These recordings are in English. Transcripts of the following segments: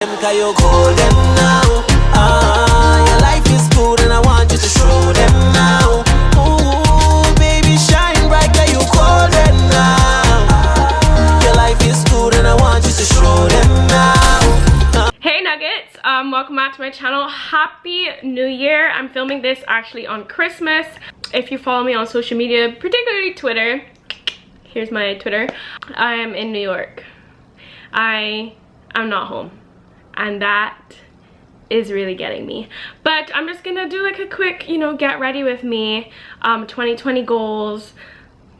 'Cause you're golden now. Your life is good and I want you to show them now. Ooh, baby, shine bright 'cause you're golden now. Your life is good and I want you to show them now. Hey Nuggets, welcome back to my channel. Happy New Year. I'm filming this actually on Christmas. If you follow me on social media, particularly Twitter, here's my Twitter. I am in New York. I'm not home, and that is really getting me. But I'm just gonna do like a quick, you know, get ready with me, 2020 goals,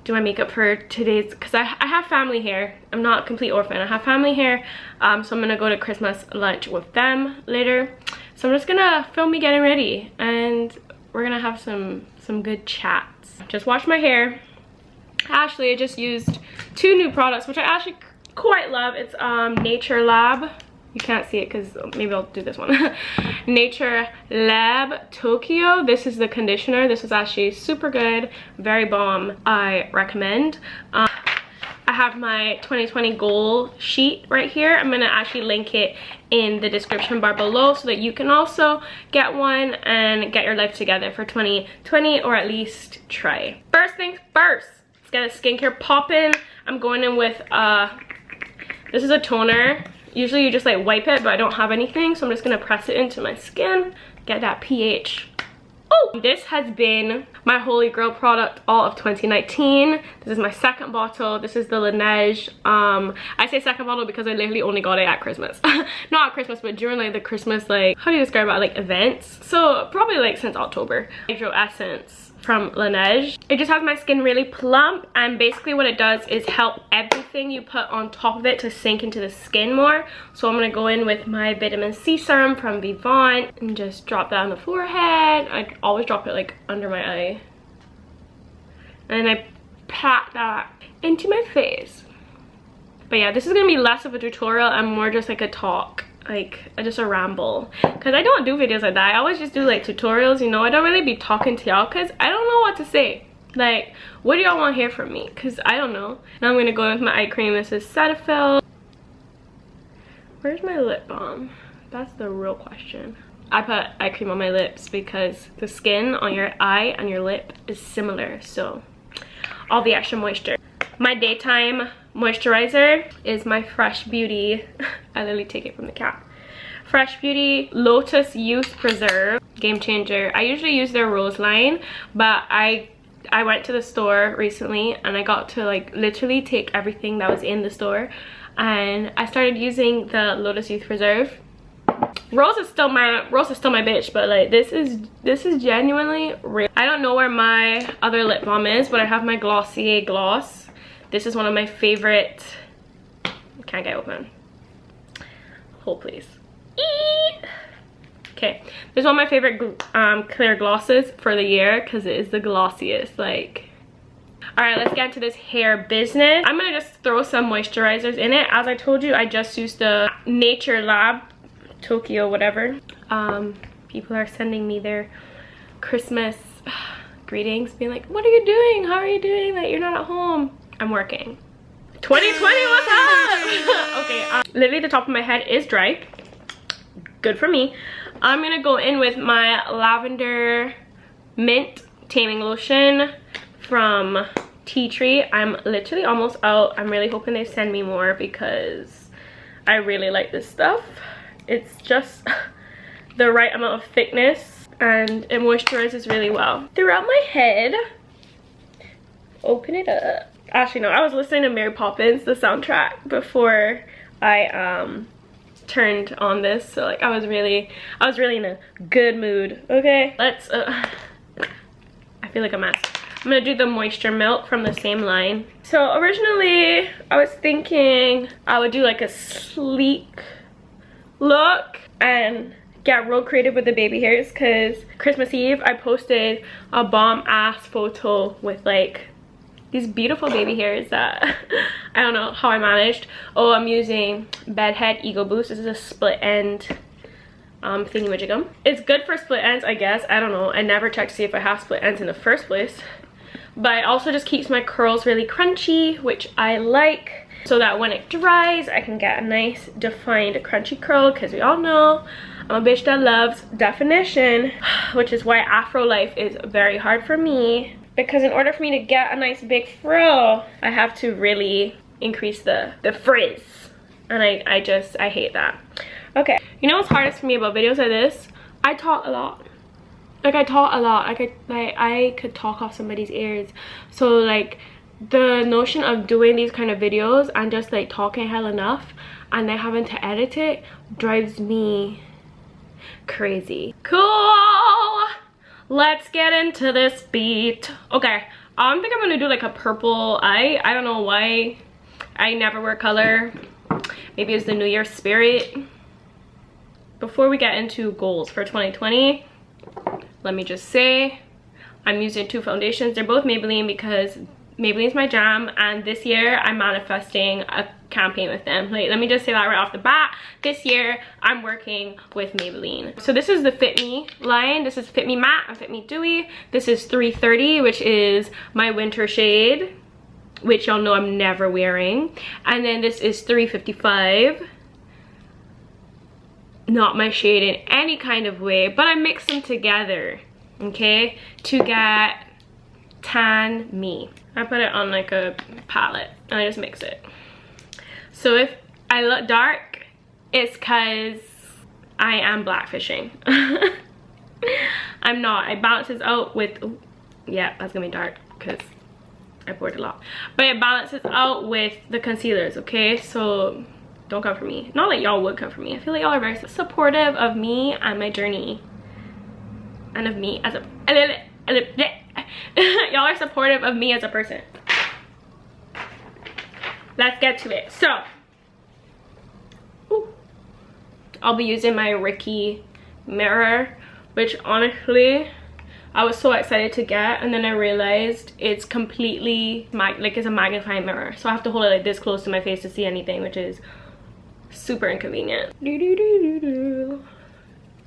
do my makeup for today's, because I have family here. I'm not a complete orphan. I have family here, so I'm gonna go to Christmas lunch with them later. So I'm just gonna film me getting ready, and we're gonna have some good chats. Just washed my hair. Actually, I just used two new products, which I actually quite love. It's Nature Lab. You can't see it because maybe I'll do this one. Nature Lab Tokyo. This is the conditioner. This is actually super good, very bomb. I recommend. I have my 2020 goal sheet right here. I'm gonna actually link it in the description bar below so that you can also get one and get your life together for 2020, or at least try. First things first, let's get a skincare poppin'. I'm going in with this is a toner. Usually you just like wipe it, but I don't have anything, so I'm just gonna press it into my skin, get that pH. Oh, this has been my holy grail product all of 2019. This is my second bottle. This is the Laneige. I say second bottle because I literally only got it at Christmas. Not at Christmas, but during like the Christmas, like, how do you describe it, like events? So probably like since October. Hydro Essence from Laneige. It just has my skin really plump, and basically what it does is help everything you put on top of it to sink into the skin more. So I'm gonna go in with my vitamin C serum from Vivant and just drop that on the forehead. I always drop it like under my eye, and I pat that into my face. But yeah, this is gonna be less of a tutorial and more just like a talk, like just a ramble, because I don't do videos like that. I always just do like tutorials, you know. I don't really be talking to y'all because I don't know what to say. Like, what do y'all want to hear from me? Because I don't know. Now I'm gonna go in with my eye cream. This is Cetaphil. Where's my lip balm? That's the real question. I put eye cream on my lips because the skin on your eye and your lip is similar, so all the extra moisture. My daytime moisturizer is my Fresh Beauty. I literally take it from the cap. Fresh Beauty Lotus Youth Preserve. Game changer. I usually use their rose line, but I went to the store recently and I got to like literally take everything that was in the store, and I started using the Lotus Youth Preserve. Rose is still my bitch, but like this is genuinely real. I don't know where my other lip balm is, but I have my Glossier gloss. This is one of my favorite. Can't get open. Hold please. Okay, this is one of my favorite clear glosses for the year because it is the glossiest. Like, all right, let's get into this hair business. I'm gonna just throw some moisturizers in it. As I told you, I just used the Nature Lab Tokyo whatever. People are sending me their Christmas greetings, being like, what are you doing? How are you doing? Like, you're not at home. I'm working. 2020, what's up? Okay, literally the top of my head is dry. Good for me. I'm gonna go in with my Lavender Mint Taming Lotion from Tea Tree. I'm literally almost out. I'm really hoping they send me more because I really like this stuff. It's just the right amount of thickness and it moisturizes really well throughout my head. Open it up. Actually no, I was listening to Mary Poppins, the soundtrack, before I turned on this, so like I was really in a good mood. Okay, let's I feel like a mess. I'm gonna do the Moisture Milk from the same line. So originally I was thinking I would do like a sleek look and get real creative with the baby hairs, because Christmas Eve I posted a bomb ass photo with like these beautiful baby hairs that I don't know how I managed. Oh, I'm using Bedhead Ego Boost. This is a split end thingy-majigum. It's good for split ends, I guess. I don't know. I never checked to see if I have split ends in the first place. But it also just keeps my curls really crunchy, which I like. so that when it dries I can get a nice defined crunchy curl, because we all know I'm a bitch that loves definition, which is why Afro life is very hard for me, because in order for me to get a nice big frill I have to really increase the frizz, and I hate that. Okay, you know what's hardest for me about videos like this? I talk a lot. Like I talk a lot. I could talk off somebody's ears. So like the notion of doing these kind of videos and just like talking hell enough and then having to edit it drives me crazy. Cool, let's get into this beat. Okay, I think I'm gonna do like a purple eye. I don't know why I never wear color. Maybe it's the New Year spirit. Before we get into goals for 2020, let me just say I'm using two foundations. They're both Maybelline because Maybelline's my jam, and this year I'm manifesting a campaign with them. Like, let me just say that right off the bat. This year I'm working with Maybelline. So this is the Fit Me line. This is Fit Me Matte and Fit Me Dewy. This is 330, which is my winter shade, which y'all know I'm never wearing. And then this is 355. Not my shade in any kind of way, but I mix them together, okay, to get tan me. I put it on like a palette and I just mix it. So if I look dark, it's because I am blackfishing. I'm not. It balances out with, ooh, yeah, that's gonna be dark because I poured a lot, but it balances out with the concealers, okay? So don't come for me. Not like y'all would come for me. I feel like y'all are very supportive of me and my journey, and of me as a y'all are supportive of me as a person. Let's get to it. So ooh, I'll be using my Ricky mirror, which honestly I was so excited to get, and then I realized it's completely like it's a magnifying mirror, so I have to hold it like this close to my face to see anything, which is super inconvenient.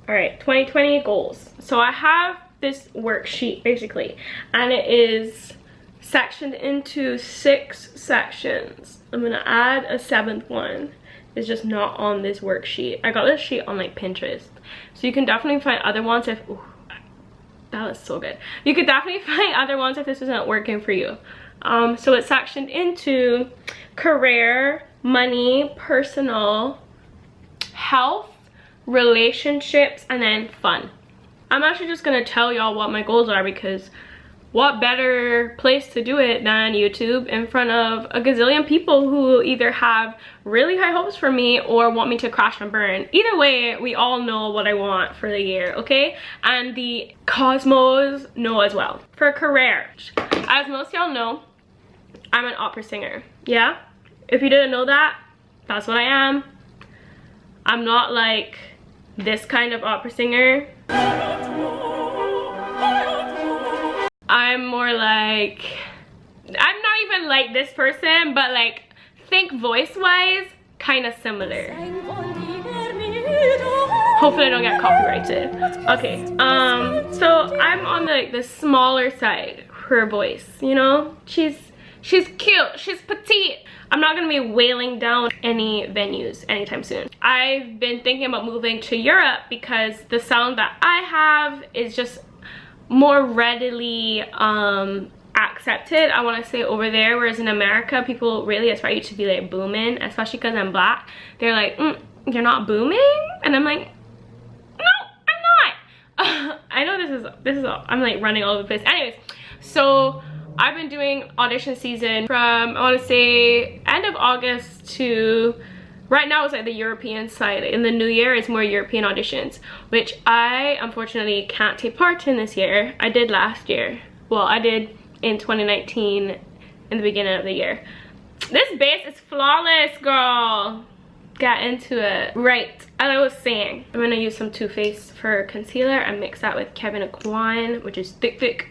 All right, 2020 goals. So I have this worksheet basically, and it is sectioned into 6 sections. I'm gonna add a 7th one. It's just not on this worksheet. I got this sheet on like Pinterest, so you can definitely find other ones if, ooh, that was so good. You could definitely find other ones if this isn't working for you. So it's sectioned into career, money, personal, health, relationships, and then fun. I'm actually just gonna tell y'all what my goals are, because what better place to do it than YouTube in front of a gazillion people who either have really high hopes for me or want me to crash and burn. Either way, we all know what I want for the year, okay? And the cosmos know as well. For career, as most y'all know, I'm an opera singer, yeah? If you didn't know that, that's what I am. I'm not like this kind of opera singer. I'm more like, I'm not even like this person, but like, think voice-wise, kind of similar. Hopefully I don't get copyrighted. Okay, so I'm on the smaller side, her voice, you know? She's cute, she's petite. I'm not gonna be wailing down any venues anytime soon. I've been thinking about moving to Europe because the sound that I have is just more readily accepted, I want to say, over there, whereas in America people really expect you to be like booming, especially because I'm black. They're like, you're not booming, and I'm like, no, I'm not. I know this is I'm like running all over the place. Anyways, so I've been doing audition season from, I want to say, end of August to right now. It's like the European side. In the new year, it's more European auditions, which I unfortunately can't take part in this year. I did last year. Well, I did in 2019 in the beginning of the year. This base is flawless, girl. Get into it. Right, as I was saying, I'm gonna use some Too Faced for concealer and mix that with Kevin Aquan, which is thick.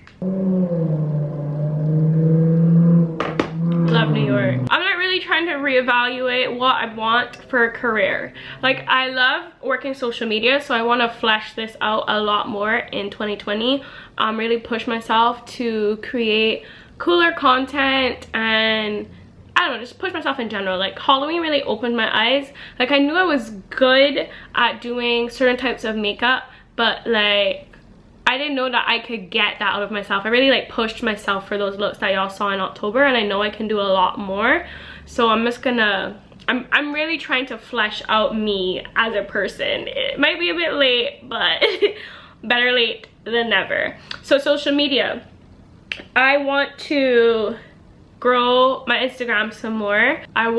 Love New York. I'm not really trying to reevaluate what I want for a career. Like, I love working social media, so I want to flesh this out a lot more in 2020. Really push myself to create cooler content, and I I don't know, just push myself in general. Like Halloween really opened my eyes. Like I knew I was good at doing certain types of makeup, but like I didn't know that I could get that out of myself. I really like pushed myself for those looks that y'all saw in October, and I know I can do a lot more. So I'm just gonna, I'm really trying to flesh out me as a person. It might be a bit late, but better late than never. So social media, I want to grow my Instagram some more. I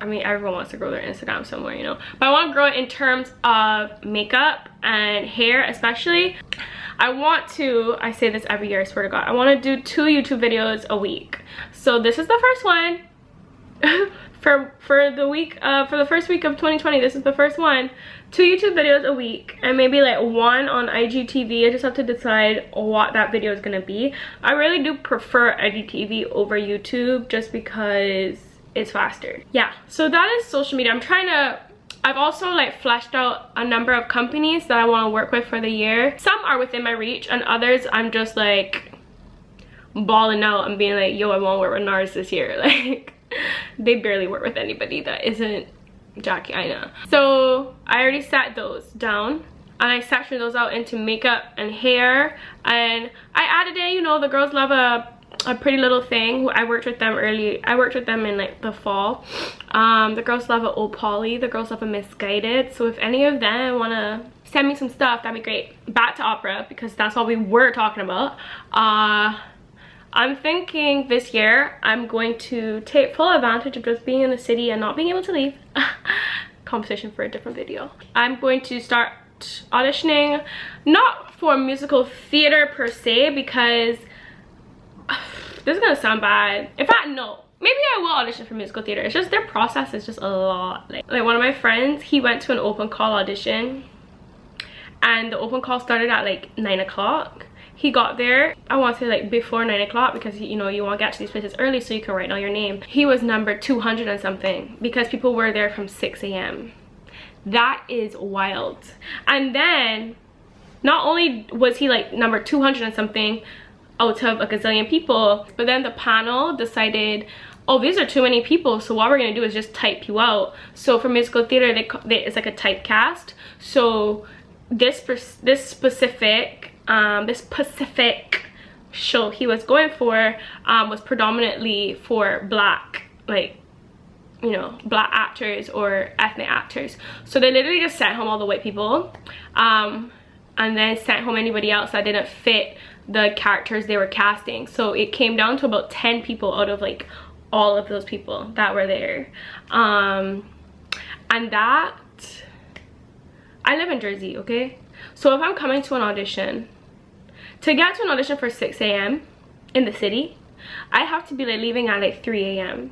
mean everyone wants to grow their Instagram some more, you know, but I want to grow it in terms of makeup and hair especially. I want to, I say this every year, I swear to God, I want to do 2 YouTube videos a week. So this is the first one. for the first week of 2020, this is the first one. 2 YouTube videos a week, and maybe like 1 on IGTV. I just have to decide what that video is gonna be. I really do prefer IGTV over YouTube just because it's faster. Yeah, so that is social media. I've also like fleshed out a number of companies that I want to work with for the year. Some are within my reach, and others I'm just like balling out and being like, yo, I want to work with NARS this year. Like they barely work with anybody that isn't Jackie Aina. So I already set those down, and I sectioned those out into makeup and hair, and I added in, you know, the girls love a Pretty Little Thing. I worked with them in like the fall. The girls love a Old Polly, the girls love a Misguided. So if any of them want to send me some stuff, that'd be great. Back to opera, because that's all we were talking about. I'm thinking this year I'm going to take full advantage of just being in the city and not being able to leave. Conversation for a different video. I'm going to start auditioning, not for musical theater per se, because this is gonna sound bad. In fact, no, maybe I will audition for musical theater. It's just their process is just a lot. Like one of my friends, he went to an open call audition, and the open call started at like 9 o'clock. He got there, I want to say like before 9 o'clock, because you know you want to get to these places early so you can write down your name. He was number 200 and something because people were there from 6 a.m. That is wild. And then not only was he like number 200 and something out of a gazillion people, but then the panel decided, oh, these are too many people, so what we're gonna do is just type you out. So for musical theater, it's like a typecast. So this specific show he was going for was predominantly for black, like, you know, black actors or ethnic actors. So they literally just sent home all the white people, and then sent home anybody else that didn't fit the characters they were casting. So it came down to about 10 people out of like all of those people that were there. And that, I live in Jersey, okay? So if I'm coming to an audition, to get to an audition for 6 a.m. in the city, I have to be like leaving at like 3 a.m.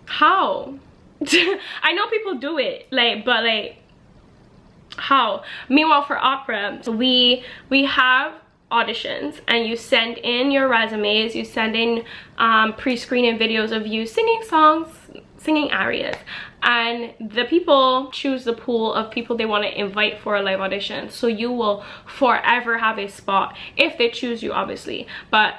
How? I know people do it, like, but like, how? Meanwhile, for opera, we have auditions, and you send in your resumes, you send in pre-screening videos of you singing songs, singing arias, and the people choose the pool of people they want to invite for a live audition. So you will forever have a spot if they choose you, obviously. But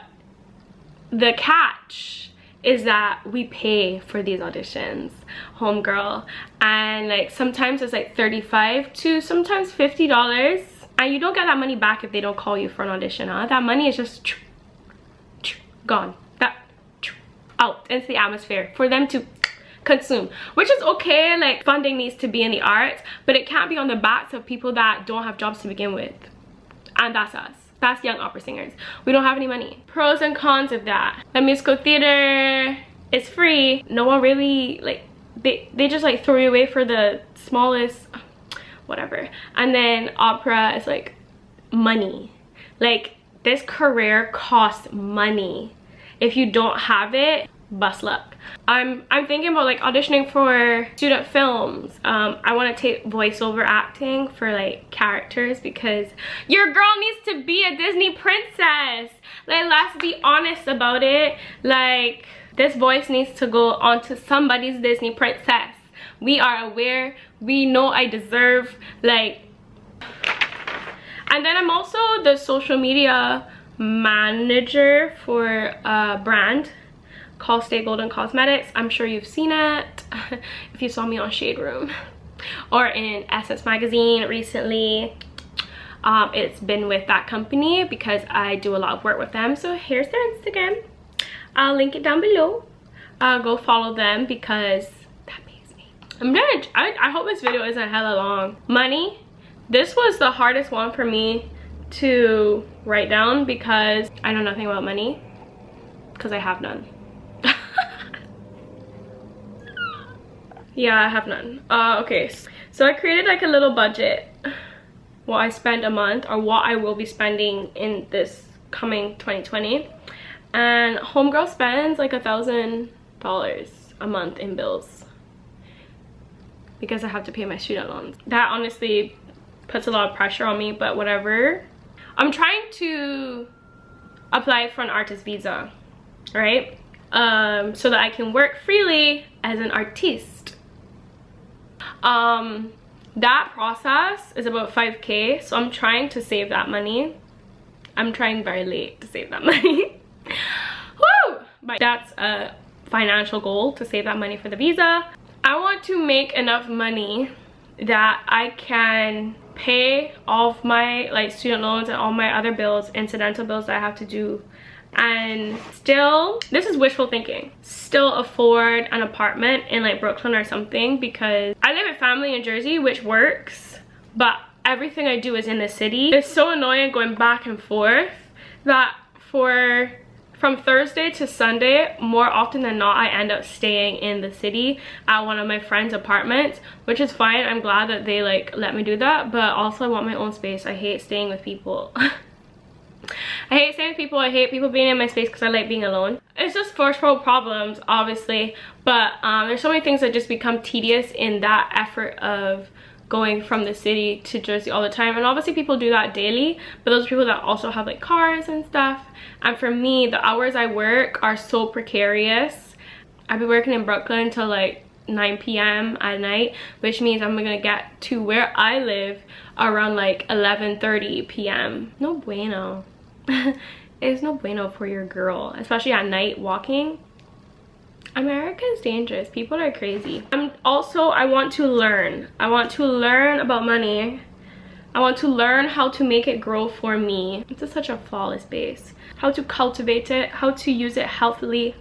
the catch is that we pay for these auditions, homegirl, and like sometimes it's like $35 to sometimes $50, and you don't get that money back if they don't call you for an audition. That money is just gone, that out into the atmosphere for them to consume, which is okay. Like, funding needs to be in the arts, but it can't be on the backs of people that don't have jobs to begin with, and that's us. That's young opera singers. We don't have any money. Pros and cons of that. The musical theater is free. No one really, like, they just like throw you away for the smallest, whatever. And then opera is like money. Like, this career costs money. If you don't have it, bust luck. I'm thinking about like auditioning for student films. I want to take voiceover acting for like characters, because your girl needs to be a Disney princess. Like, let's be honest about it. Like, this voice needs to go onto somebody's Disney princess. We are aware, we know I deserve, like. And then I'm also the social media manager for a brand called Stay Golden Cosmetics. I'm sure you've seen it if you saw me on Shade Room or in Essence magazine recently. It's been with that company because I do a lot of work with them. So here's their Instagram. I'll link it down below. Go follow them because that pays me. I hope this video isn't hella long. Money. This was the hardest one for me to write down because I know nothing about money because I have none. Yeah, I have none. Okay, so I created like a little budget, what I spend a month or what I will be spending in this coming 2020. And homegirl spends like $1,000 a month in bills because I have to pay my student loans. That honestly puts a lot of pressure on me, but whatever. I'm trying to apply for an artist visa, right? So that I can work freely as an artiste. That process is about $5K, so I'm trying to save that money. I'm trying very late to save that money. Woo! But that's a financial goal, to save that money for the visa. I want to make enough money that I can pay off my like student loans and all my other bills, incidental bills that I have to do, and still, this is wishful thinking, still afford an apartment in like Brooklyn or something, because I live with family in Jersey, which works, but everything I do is in the city. It's so annoying going back and forth that from Thursday to Sunday, more often than not, I end up staying in the city at one of my friends' apartments, which is fine. I'm glad that they like let me do that, but also I want my own space. I hate staying with people. I hate staying with people. I hate people being in my space because I like being alone. It's just first world problems, obviously, but there's so many things that just become tedious in that effort of going from the city to Jersey all the time. And obviously people do that daily, but those people that also have like cars and stuff. And for me, the hours I work are so precarious. I'll be working in Brooklyn until like 9 p.m. at night, which means I'm gonna get to where I live around like 11:30 p.m. No bueno. It's no bueno for your girl, especially at night walking. America is dangerous. People are crazy. I want to learn. I want to learn about money. I want to learn how to make it grow for me. It's such a flawless base. How to cultivate it, how to use it healthily.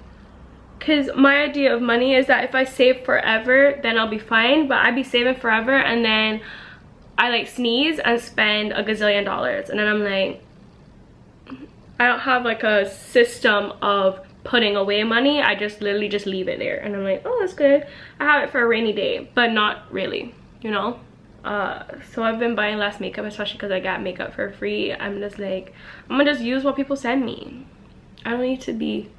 Because my idea of money is that if I save forever, then I'll be fine. But I'd be saving forever and then I like sneeze and spend $1 gazillion. And then I'm like, I don't have like a system of putting away money. I just literally just leave it there. And I'm like, oh, that's good. I have it for a rainy day, but not really, you know? So I've been buying less makeup, especially because I got makeup for free. I'm just like, I'm gonna just use what people send me. I don't need to be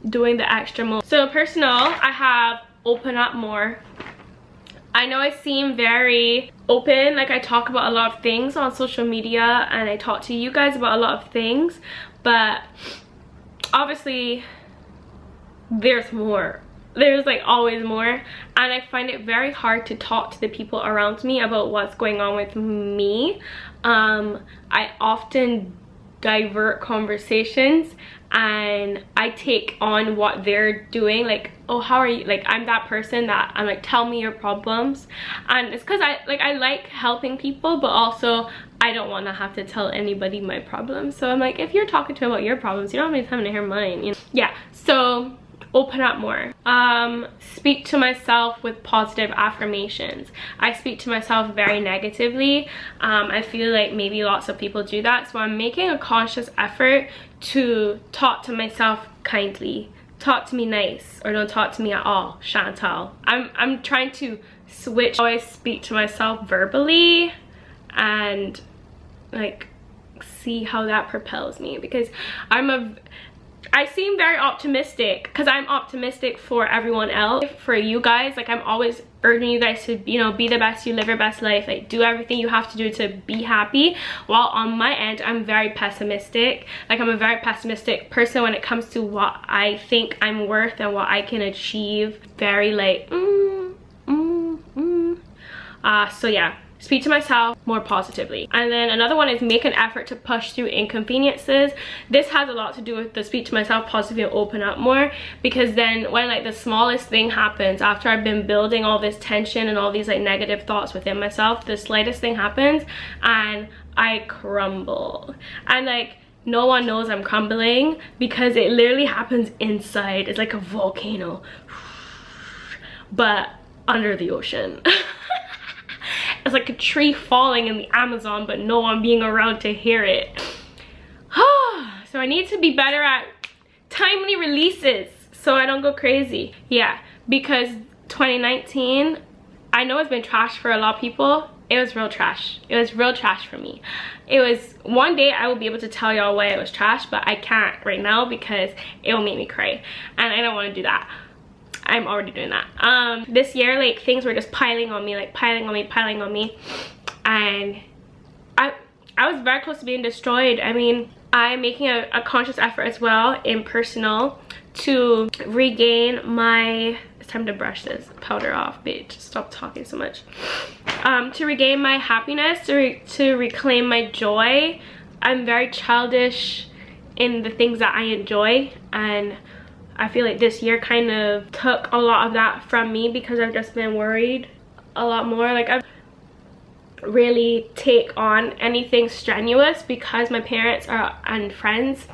doing the extra move. So personal, I have open up more. I know I seem very open, like I talk about a lot of things on social media and I talk to you guys about a lot of things, but obviously there's more. There's like always more, and I find it very hard to talk to the people around me about what's going on with me. I often divert conversations and I take on what they're doing, like, oh, how are you? Like, I'm that person that I'm like, tell me your problems. And it's because I like helping people, but also I don't want to have to tell anybody my problems. So I'm like, if you're talking to me about your problems, you don't have any time to hear mine, you know? Yeah, so open up more. Speak to myself with positive affirmations. I speak to myself very negatively. I feel like maybe lots of people do that, so I'm making a conscious effort to talk to myself kindly. Talk to me nice, or don't talk to me at all, Chantal. I'm trying to switch how I speak to myself verbally and like see how that propels me, because I seem very optimistic because I'm optimistic for everyone else, for you guys. Like, I'm always urging you guys to, you know, be the best you, live your best life, like do everything you have to do to be happy, while on my end I'm very pessimistic. Like, I'm a very pessimistic person when it comes to what I think I'm worth and what I can achieve. Very like so yeah, speak to myself more positively. And then another one is make an effort to push through inconveniences. This has a lot to do with the speak to myself positively and open up more, because then when like the smallest thing happens, after I've been building all this tension and all these like negative thoughts within myself, the slightest thing happens and I crumble. And like no one knows I'm crumbling because it literally happens inside. It's like a volcano, but under the ocean. It's like a tree falling in the Amazon, but no one being around to hear it. So I need to be better at timely releases so I don't go crazy. Yeah, because 2019, I know it's been trash for a lot of people. It was real trash. It was real trash for me. It was, one day I will be able to tell y'all why it was trash, but I can't right now because it will make me cry. And I don't want to do that. I'm already doing that. This year, like, things were just piling on me, like piling on me. And I was very close to being destroyed. I mean, I'm making a conscious effort as well in personal to regain my, it's time to brush this powder off, bitch. Stop talking so much. To regain my happiness, to reclaim my joy. I'm very childish in the things that I enjoy, and I feel like this year kind of took a lot of that from me because I've just been worried a lot more. Like, I've really take on anything strenuous because my parents and friends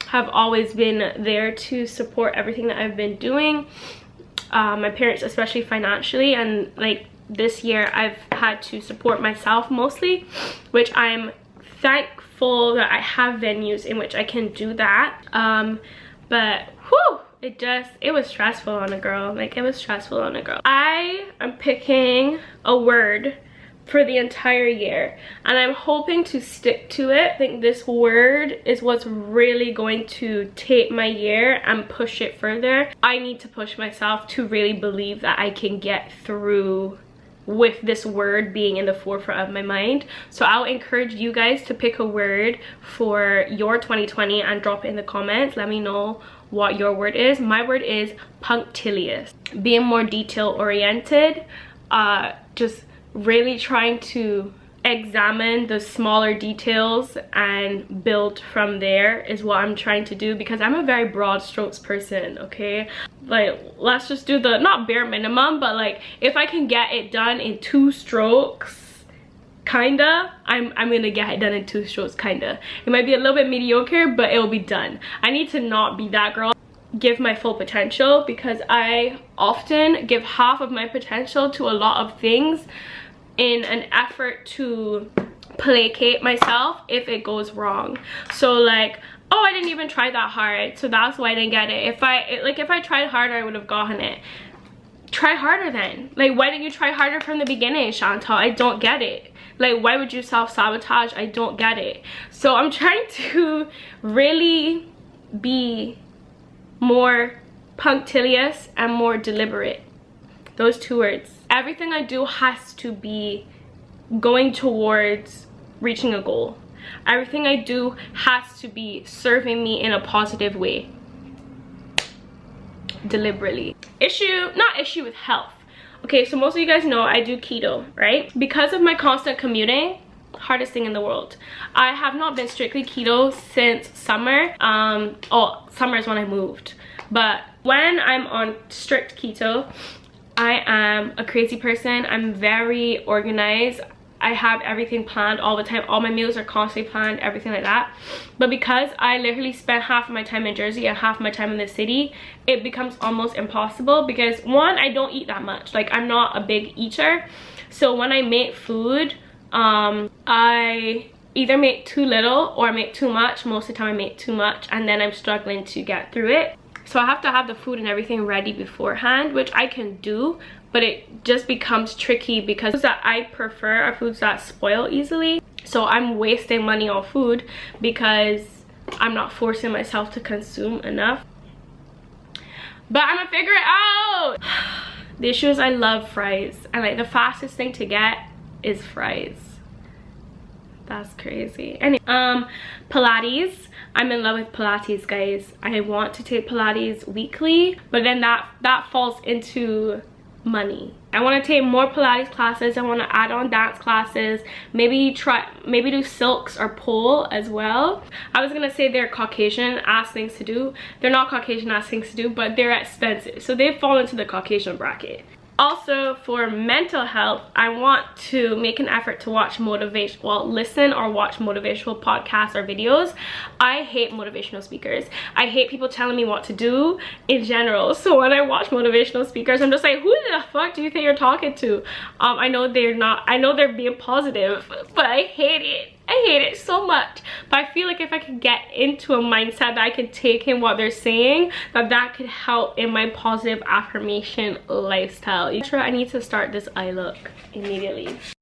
have always been there to support everything that I've been doing. My parents, especially financially, and like this year I've had to support myself mostly, which I'm thankful that I have venues in which I can do that. But whew, it was stressful on a girl. Like, it was stressful on a girl. I am picking a word for the entire year, and I'm hoping to stick to it. I think this word is what's really going to take my year and push it further. I need to push myself to really believe that I can get through with this word being in the forefront of my mind. So I'll encourage you guys to pick a word for your 2020 and drop it in the comments. Let me know what your word is. My word is punctilious. Being more detail oriented, just really trying to examine the smaller details and build from there is what I'm trying to do, because I'm a very broad strokes person, okay? Like, let's just do the, not bare minimum, but like if I can get it done in 2 strokes, kinda, I'm gonna get it done in 2 strokes, kinda. It might be a little bit mediocre, but it'll be done. I need to not be that girl. Give my full potential, because I often give half of my potential to a lot of things in an effort to placate myself if it goes wrong. So like, oh, I didn't even try that hard, so that's why I didn't get it. If I tried harder, I would have gotten it. Try harder then. Like, why didn't you try harder from the beginning, Chantal? I don't get it. Like, why would you self-sabotage? I don't get it. So I'm trying to really be more punctilious and more deliberate. Those 2 words. Everything I do has to be going towards reaching a goal. Everything I do has to be serving me in a positive way. Deliberately. Not issue with health. Okay, so most of you guys know I do keto, right? Because of my constant commuting, hardest thing in the world. I have not been strictly keto since summer. Summer is when I moved. But when I'm on strict keto, I am a crazy person. I'm very organized. I have everything planned all the time. All my meals are constantly planned, everything like that. But because I literally spend half of my time in Jersey and half of my time in the city, it becomes almost impossible because, one, I don't eat that much. Like, I'm not a big eater. So when I make food, I either make too little or I make too much. Most of the time I make too much, and then I'm struggling to get through it. So I have to have the food and everything ready beforehand, which I can do, but it just becomes tricky because foods that I prefer are foods that spoil easily. So I'm wasting money on food because I'm not forcing myself to consume enough. But I'm gonna figure it out. The issue is I love fries, and like the fastest thing to get is fries. That's crazy. Anyway, Pilates. I'm in love with Pilates, guys. I want to take Pilates weekly, but then that falls into money. I want to take more Pilates classes. I want to add on dance classes, maybe do silks or pole as well. I was gonna say they're Caucasian ass things to do. They're not Caucasian ass things to do, but they're expensive, so they fall into the Caucasian bracket. Also, for mental health, I want to make an effort to watch listen or watch motivational podcasts or videos. I hate motivational speakers. I hate people telling me what to do in general. So when I watch motivational speakers, I'm just like, who the fuck do you think you're talking to? I know they're being positive, but I hate it. I hate it so much. But I feel like if I could get into a mindset that I can take in what they're saying, that could help in my positive affirmation lifestyle. I need to start this eye look immediately.